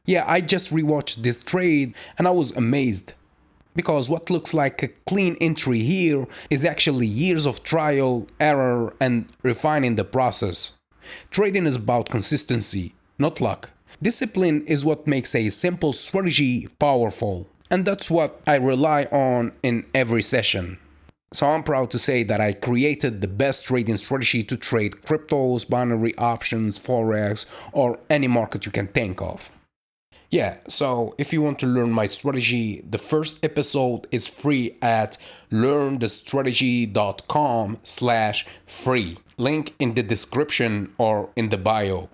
Yeah, I just rewatched this trade and I was amazed. Because what looks like a clean entry here is actually years of trial, error, and refining the process. Trading is about consistency, not luck. Discipline is what makes a simple strategy powerful, and that's what I rely on in every session. So I'm proud to say that I created the best trading strategy to trade cryptos, binary options, forex, or any market you can think of. Yeah, so if you want to learn my strategy, the first episode is free at learnthestrategy.com/free. Link in the description or in the bio.